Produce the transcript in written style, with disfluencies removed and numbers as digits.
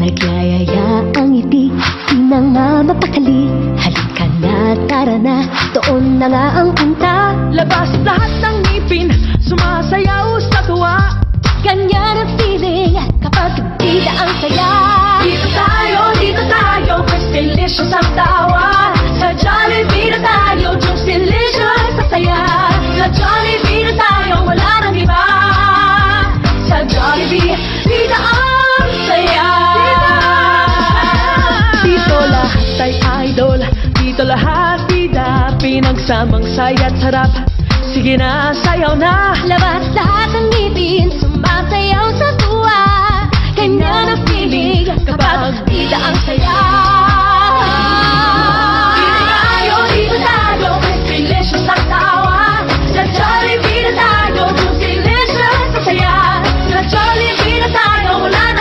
Nagyayaya ang ngiti, di na nga mapakali. Halika na, tara na, doon na nga ang punta. Labas lahat ng ngipin, sumasayaw sa tuwa. Ganyan ang feeling kapag bida ang saya. Dito tayo, Juice Delicious ang tawa. Sa Jollibee na tayo, Juice Delicious sa saya. Sa Jollibee na tayo, wala nang iba. Sa Jollibee, bida ang saya. Dito lahat ay idol, dito lahat bida. Pinagsamang saya't sarap, sige na, sayaw na. Labas lahat ng ngipin,